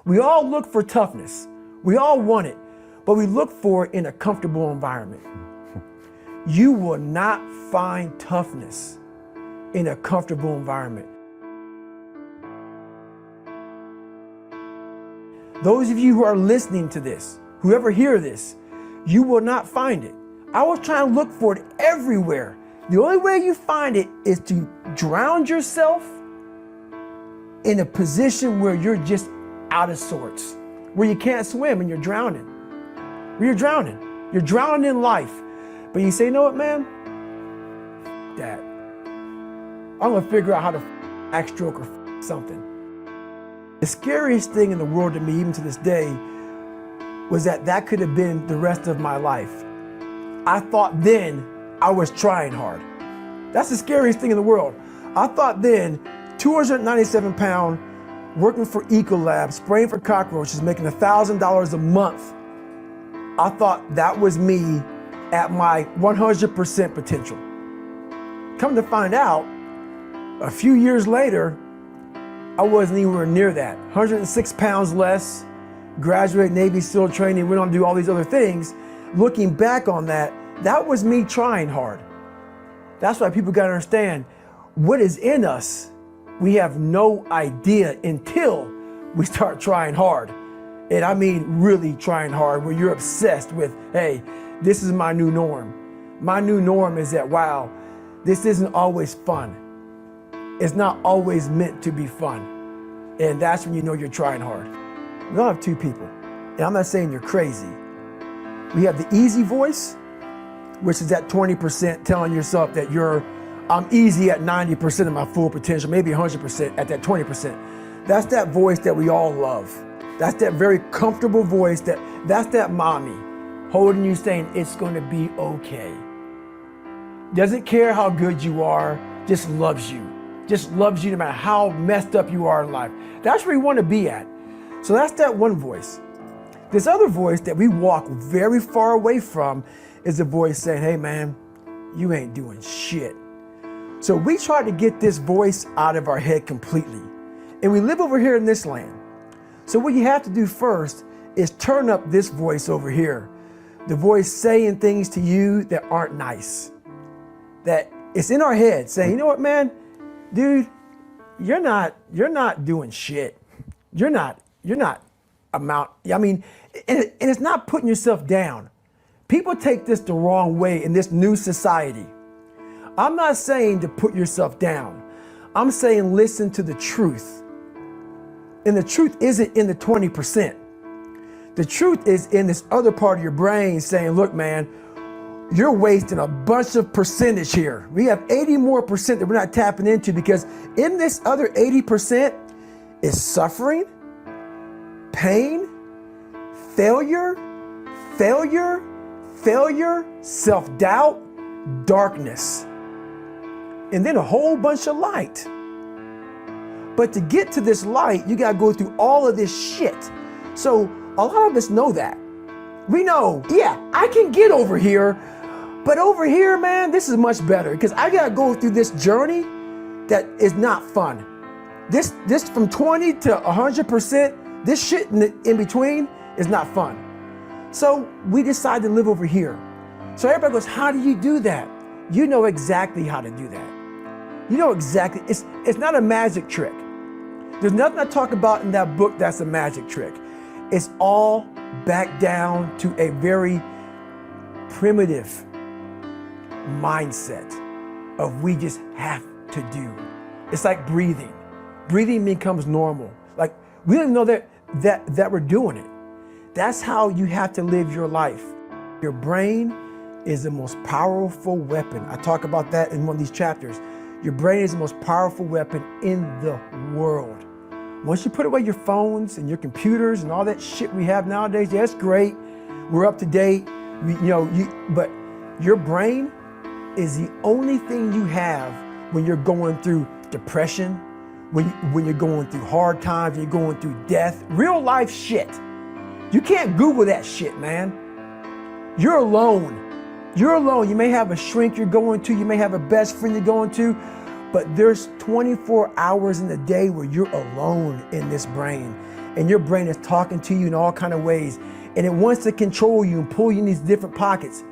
We all look for toughness. We all want it, but we look for it in a comfortable environment. You will not find toughness in a comfortable environment. Those of you who are listening to this, whoever hear this, you will not find it. I was trying to look for it everywhere. The only way you find it is to drown yourself in a position where you're just out of sorts, where you can't swim and you're drowning. Where you're drowning. You're drowning in life. But you say, you know what, man? That. I'm gonna figure out how to backstroke or something. The scariest thing in the world to me, even to this day, was that could have been the rest of my life. I thought then I was trying hard. That's the scariest thing in the world. I thought then, 297 pound, working for Ecolab, spraying for cockroaches, making $1,000 a month. I thought that was me at my 100% potential. Come to find out, a few years later, I wasn't anywhere near that. 106 pounds less, graduated Navy SEAL training, went on to do all these other things. Looking back on that, that was me trying hard. That's why people gotta understand, what is in us, we have no idea until we start trying hard. And I mean really trying hard, where you're obsessed with, hey, this is my new norm. My new norm is that, wow, this isn't always fun. It's not always meant to be fun. And that's when you know you're trying hard. We all have two people. And I'm not saying you're crazy. We have the easy voice, which is that 20% telling yourself that I'm easy at 90% of my full potential, maybe 100% at that 20%. That's that voice that we all love. That's that very comfortable voice, that's that mommy holding you saying it's gonna be okay. Doesn't care how good you are, just loves you. Just loves you no matter how messed up you are in life. That's where you wanna be at. So that's that one voice. This other voice that we walk very far away from is the voice saying, hey man, you ain't doing shit. So we try to get this voice out of our head completely. And we live over here in this land. So what you have to do first is turn up this voice over here. The voice saying things to you that aren't nice. That it's in our head saying, you know what, man, dude, you're not doing shit. You're not I mean, and it's not putting yourself down. People take this the wrong way in this new society. I'm not saying to put yourself down. I'm saying listen to the truth. And the truth isn't in the 20%. The truth is in this other part of your brain saying, look, man, you're wasting a bunch of percentage here. We have 80 more percent that we're not tapping into, because in this other 80% is suffering, pain, failure, self-doubt, darkness, and then a whole bunch of light. But to get to this light, you gotta go through all of this shit. So a lot of us know that. We know, yeah, I can get over here, but over here, man, this is much better, because I gotta go through this journey that is not fun. This from 20 to 100%, this shit in between is not fun. So we decide to live over here. So everybody goes, how do you do that? You know exactly how to do that. You know exactly, it's not a magic trick. There's nothing I talk about in that book that's a magic trick. It's all back down to a very primitive mindset of we just have to do. It's like breathing. Breathing becomes normal. Like we don't even know that we're doing it. That's how you have to live your life. Your brain is the most powerful weapon. I talk about that in one of these chapters. Your brain is the most powerful weapon in the world. Once you put away your phones and your computers and all that shit we have nowadays, yeah, it's great. We're up to date. But your brain is the only thing you have when you're going through depression, when you're going through hard times, when you're going through death, real life shit. You can't Google that shit, man. You're alone. You're alone. You may have a shrink you're going to, you may have a best friend you're going to, but there's 24 hours in the day where you're alone in this brain. and your brain is talking to you in all kind of ways, and it wants to control you and pull you in these different pockets.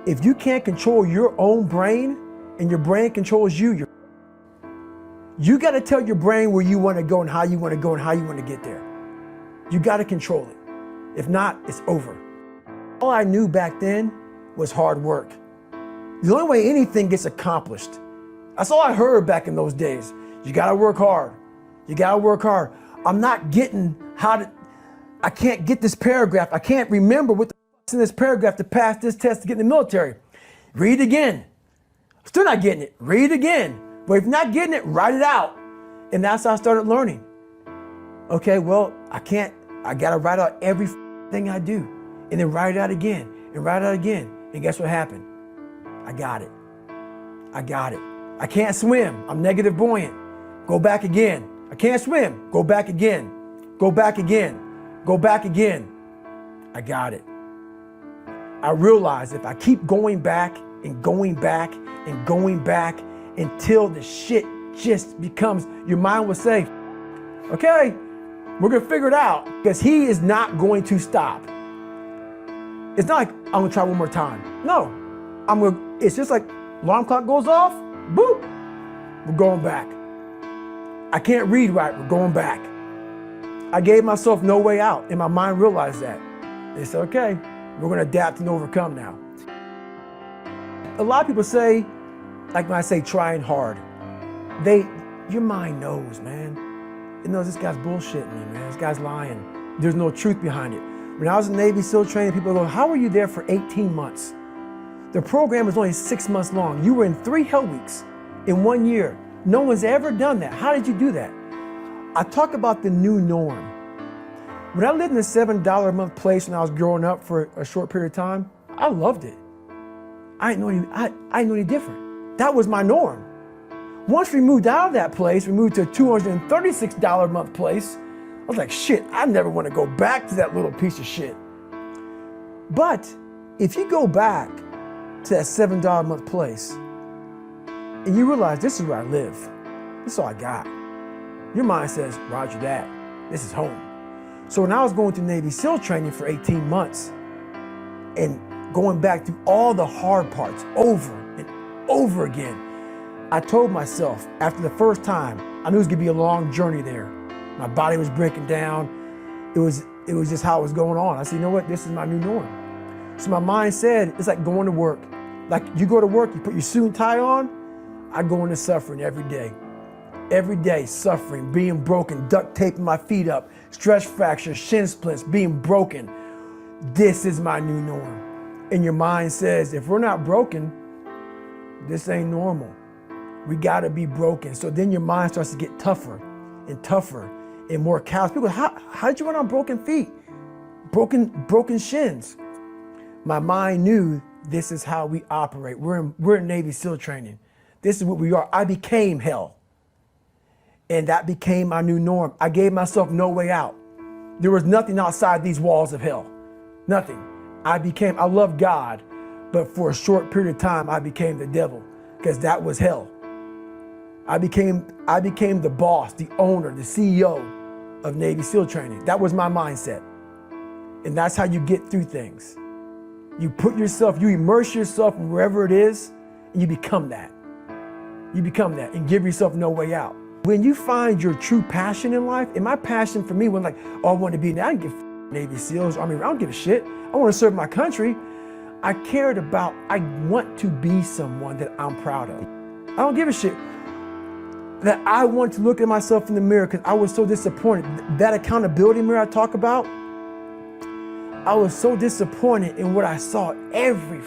If you can't control your own brain and your brain controls you, you got to tell your brain where you want to go and how you want to go and how you want to get there. You got to control it. If not, it's over. All I knew back then was hard work. The only way anything gets accomplished. That's all I heard back in those days. You got to work hard. You got to work hard. I'm not getting I can't get this paragraph. I can't remember what the fuck's in this paragraph to pass this test to get in the military. Read it again. Still not getting it. Read it again. But if you're not getting it, write it out. And that's how I started learning. Okay, well, I got to write out everything I do. And then write it out again and write it out again. And guess what happened? I got it. I got it. I can't swim. I'm negative buoyant. Go back again. I can't swim. Go back again. Go back again. Go back again. I got it. I realized if I keep going back and going back and going back until the shit just becomes, your mind will say, okay, we're going to figure it out, because he is not going to stop. It's not like I'm going to try one more time. No, it's just like alarm clock goes off, boop, we're going back. I can't read right, we're going back. I gave myself no way out, and my mind realized that. They said, okay, we're going to adapt and overcome now. A lot of people say, like when I say trying hard, your mind knows, man. It knows this guy's bullshitting me, man. This guy's lying. There's no truth behind it. When I was in Navy SEAL training, people go, how were you there for 18 months? The program was only 6 months long. You were in 3 hell weeks in 1 year. No one's ever done that. How did you do that? I talk about the new norm. When I lived in a $7 a month place when I was growing up for a short period of time, I loved it. I didn't know any different. That was my norm. Once we moved out of that place, we moved to a $236 a month place. I was like, shit, I never want to go back to that little piece of shit. But if you go back to that $7 a month place and you realize this is where I live, this is all I got, your mind says, roger that, this is home. So when I was going through Navy SEAL training for 18 months and going back through all the hard parts over and over again, I told myself after the first time, I knew it was gonna be a long journey there. My body was breaking down. It was just how it was going on. I said, you know what, this is my new norm. So my mind said, it's like going to work. Like you go to work, you put your suit and tie on, I go into suffering every day. Every day, suffering, being broken, duct taping my feet up, stress fractures, shin splints, being broken. This is my new norm. And your mind says, if we're not broken, this ain't normal. We gotta be broken. So then your mind starts to get tougher and tougher and more callous. People, how did you run on broken feet? Broken shins. My mind knew this is how we operate. We're in Navy SEAL training. This is what we are. I became hell. And that became my new norm. I gave myself no way out. There was nothing outside these walls of hell. Nothing. I love God, but for a short period of time, I became the devil, because that was hell. I became the boss, the owner, the CEO of Navy SEAL training. That was my mindset. And that's how you get through things. You immerse yourself in wherever it is, and you become that. You become that and give yourself no way out. When you find your true passion in life, and my passion for me was like, oh, I want to be, I didn't give Navy SEALs, Army, I don't give a shit. I want to serve my country. I want to be someone that I'm proud of. I don't give a shit. That I want to look at myself in the mirror because I was so disappointed. That accountability mirror I talk about, I was so disappointed in what I saw every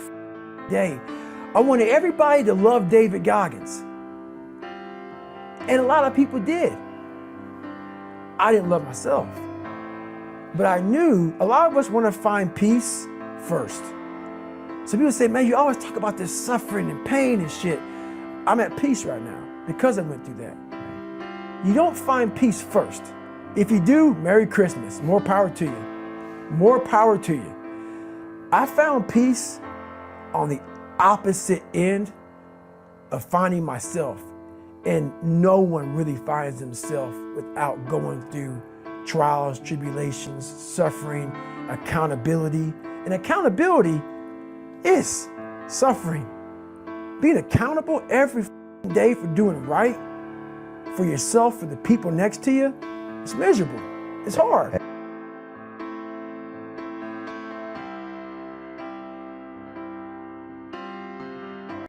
day. I wanted everybody to love David Goggins. And a lot of people did. I didn't love myself. But I knew a lot of us want to find peace first. So people say, man, you always talk about this suffering and pain and shit. I'm at peace right now because I went through that. You don't find peace first. If you do, Merry Christmas. More power to you. More power to you. I found peace on the opposite end of finding myself. And no one really finds themselves without going through trials, tribulations, suffering, accountability. And accountability is suffering. Being accountable every day for doing right for yourself, for the people next to you, it's miserable. It's hard.